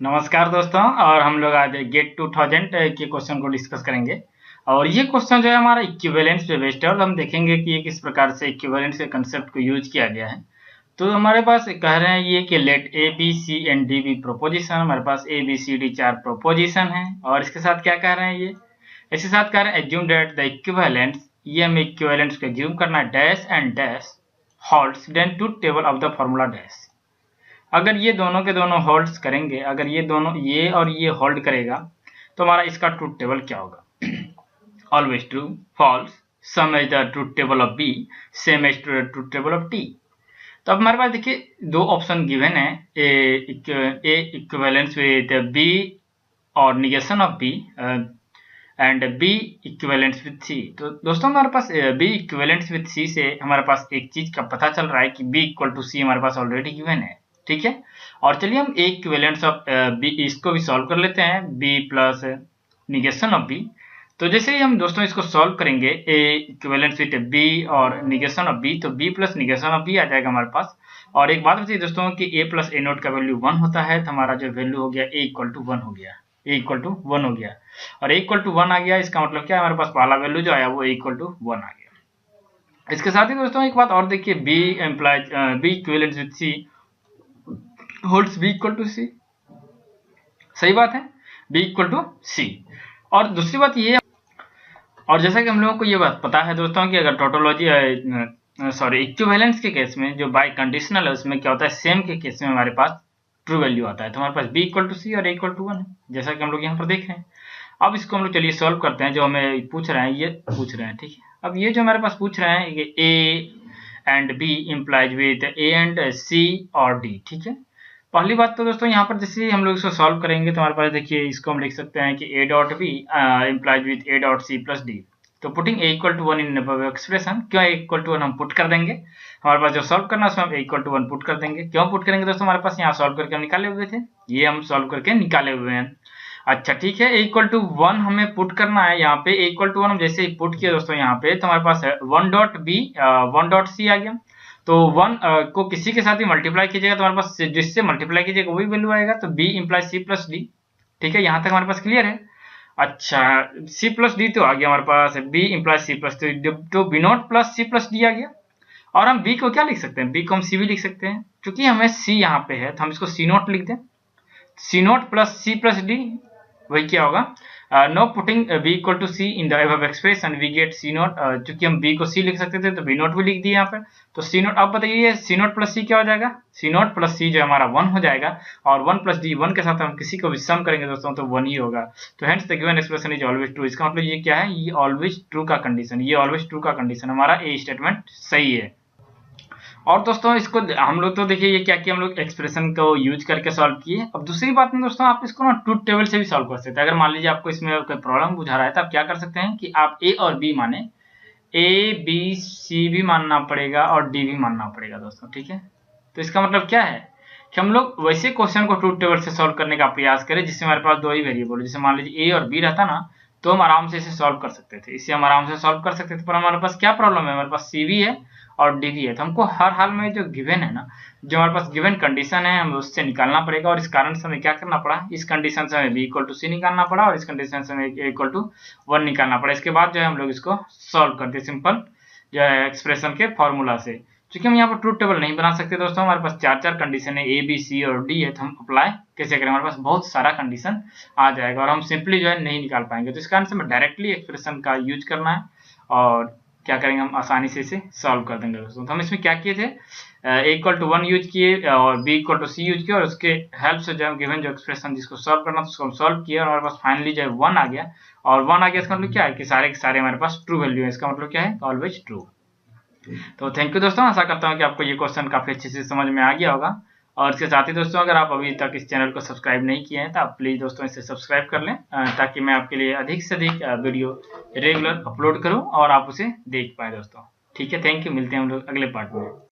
नमस्कार दोस्तों। और हम लोग आज गेट 2000 के क्वेश्चन को डिस्कस करेंगे। और ये क्वेश्चन जो है हमारा इक्विवेलेंस पे बेस्ड है और हम देखेंगे कि ये किस प्रकार से इक्विवेलेंस के कंसेप्ट को यूज किया गया है। तो हमारे पास कह रहे हैं ये कि let A B C and D B proposition. हमारे पास A B C D 4 proposition है और इसके साथ क्या कह रहे हैं ये इसके साथ कह रहे हैं एज्यूम दैट द इक्विवेलेंस, ये हमें इक्विवेलेंस को एज्यूम करना है dash and dash holds then truth table of the formula dash. अगर ये दोनों के दोनों होल्ड्स करेंगे, अगर ये दोनों ये और ये होल्ड करेगा तो हमारा इसका ट्रूथ टेबल क्या होगा? Always true, false, same is the truth table of B, same is truth table of T. तो अब हमारे पास देखिए दो ऑप्शन गिवन है, ए इक्विवेलेंस विद बी और negation of B and B equivalence with C. तो दोस्तों हमारे पास बी इक्विवेलेंस विद सी से हमारे पास एक चीज का पता चल रहा है कि बी इक्वल टू सी हमारे पास ऑलरेडी गिवन है, ठीक है। और चलिए हम ए इक्विवेलेंस ऑफ बी इसको भी सॉल्व कर लेते हैं, B plus negation of B. तो जैसे ही हम दोस्तों इसको सॉल्व करेंगे ए इक्विवेलेंस विद बी और निगेशन ऑफ बी, तो B plus negation of B आ जाएगा हमारे पास। और एक बात बताइए दोस्तों कि ए प्लस ए नोट का वैल्यू 1 होता है, तो हमारा जो वैल्यू हो गया ए इक्वल टू 1 हो गया, ए इक्वल टू 1 हो गया। और ए इक्वल टू 1 आ गया, इसका मतलब क्या है, हमारे पास पहला वैल्यू जो आया वो ए इक्वल टू 1 आ गया। इसके साथ ही दोस्तों एक बात और देखिए, B implies B equivalence with C holds B equal to C. सही बात है, बी इक्वल टू सी। और दूसरी बात ये, और जैसा कि हम लोगों को ये बात पता है दोस्तों कि अगर टोटोलॉजी इक्विवेलेंस के केस में जो बाय कंडीशनल है उसमें क्या होता है, सेम के केस में हमारे पास ट्रू वैल्यू आता है। तो हमारे पास बी इक्वल टू सी और ए इक्वल टू 1 है, जैसा कि हम लोग यहाँ पर देख रहे हैं। अब इसको हम लोग चलिए सॉल्व करते हैं, जो हमें पूछ रहे हैं ये पूछ रहे हैं, ठीक है। अब ये जो हमारे पास पूछ रहे हैं ये A and B implies with A and C और डी, ठीक है। पहली बात तो दोस्तों यहाँ पर जैसे हम लोग इसको सॉल्व करेंगे तो हमारे पास देखिए इसको हम लिख सकते हैं कि a dot B implies with a dot C plus D. तो putting a equal to 1 in expression, क्यों a इक्वल टू 1 हम पुट कर देंगे, हमारे पास जो सॉल्व करना है उसमें हम a इक्वल टू 1 पुट कर देंगे। क्यों पुट करेंगे दोस्तों, हमारे पास यहाँ सॉल्व करके हम निकाले हुए थे, ये हम सॉल्व करके निकाले हुए हैं। अच्छा ठीक है, a इक्वल टू 1 हमें पुट करना है यहाँ पे। a इक्वल टू 1 हम जैसे ही पुट किया दोस्तों यहाँ पे, तो हमारे पास 1 डॉट बी 1 डॉट सी आ गया। तो 1 को किसी के साथ भी मल्टीप्लाई कीजिएगा तो हमारे पास जिससे मल्टीप्लाई कीजिएगा वही वैल्यू आएगा। तो b implies c plus D, ठीक है, यहाँ तक हमारे पास क्लियर है। अच्छा c प्लस डी तो आ गया हमारे पास, b implies c plus D, तो b not plus c plus D आ गया। और हम b को क्या लिख सकते हैं, b को हम c भी लिख सकते हैं, क्योंकि हमें c यहाँ पे है तो हम इसको c नॉट लिख दें। c not plus c plus D वही क्या होगा, no putting b equal to c in the above expression we get c not. चूंकि हम b को c लिख सकते थे तो b नॉट भी लिख दिए यहाँ पर। तो c नॉट, अब बताइए c नॉट प्लस c क्या हो जाएगा, c नॉट प्लस c जो हमारा 1 हो जाएगा। और 1 प्लस d, 1 के साथ हम किसी को भी सम करेंगे दोस्तों तो 1 ही होगा। तो hence the given expression is always true. इसका मतलब ये क्या है, ये ऑलवेज ट्रू का कंडीशन, ये ऑलवेज ट्रू का कंडीशन, हमारा ए स्टेटमेंट सही है। और दोस्तों इसको हम लोग तो देखिए ये क्या किया, हम लोग एक्सप्रेशन को यूज करके सॉल्व किए। अब दूसरी बात में दोस्तों आप इसको ना ट्रूथ टेबल से भी सॉल्व कर सकते हैं। अगर मान लीजिए आपको इसमें कोई प्रॉब्लम बुझा रहा है तो आप क्या कर सकते हैं कि आप ए और बी माने, ए बी सी भी मानना पड़ेगा और डी भी मानना पड़ेगा दोस्तों, ठीक है। तो इसका मतलब क्या है कि हम लोग वैसे क्वेश्चन को ट्रूथ टेबल से सॉल्व करने का प्रयास करें जिससे हमारे पास दो ही वेरिएबल, जैसे मान लीजिए ए और बी रहता ना तो हम आराम से इसे सॉल्व कर सकते थे, इससे हम आराम से सॉल्व कर सकते थे। पर हमारे पास क्या प्रॉब्लम है, हमारे पास सी भी है और डी भी है। तो हमको हर हाल में जो गिवन है ना, जो हमारे पास गिवन कंडीशन है, हमें उससे निकालना पड़ेगा। और इस कारण से हमें क्या करना पड़ा, इस कंडीशन से हमें बी इक्वल टू सी निकालना पड़ा और इस कंडीशन से हमें ए इक्वल टू 1 निकालना पड़ा। इसके बाद जो है हम लोग इसको सॉल्व करते सिंपल जो है एक्सप्रेशन के फॉर्मूला से। क्योंकि हम यहाँ पर ट्रूथ टेबल नहीं बना सकते दोस्तों, हमारे पास 4 कंडीशन है, ए बी सी और डी है, तो हम अप्लाई कैसे करें, हमारे पास बहुत सारा कंडीशन आ जाएगा और हम सिंपली जो है नहीं निकाल पाएंगे। तो इस कारण से हमें डायरेक्टली एक्सप्रेशन का यूज करना है और क्या करेंगे, हम आसानी से इसे सॉल्व कर देंगे दोस्तों। तो हम इसमें क्या किए थे, ए इक्वल टू 1 यूज किए और B equal to C use किया और उसके हेल्प से जो गिवन जो एक्सप्रेशन जिसको सॉल्व करना था उसको हम सॉल्व किया और हमारे पास फाइनली जो है 1 आ गया। और 1 आ गया इसका मतलब क्या है कि सारे के सारे हमारे पास ट्रू वैल्यू है, इसका मतलब क्या है, ऑलवेज ट्रू। तो थैंक यू दोस्तों, आशा करता हूँ कि आपको ये क्वेश्चन काफी अच्छे से समझ में आ गया होगा। और इसके साथ ही दोस्तों अगर आप अभी तक इस चैनल को सब्सक्राइब नहीं किए हैं तो आप प्लीज दोस्तों इसे सब्सक्राइब कर लें ताकि मैं आपके लिए अधिक से अधिक वीडियो रेगुलर अपलोड करूं और आप उसे देख पाए दोस्तों। ठीक है, थैंक यू, मिलते हैं हम लोग अगले पार्ट में।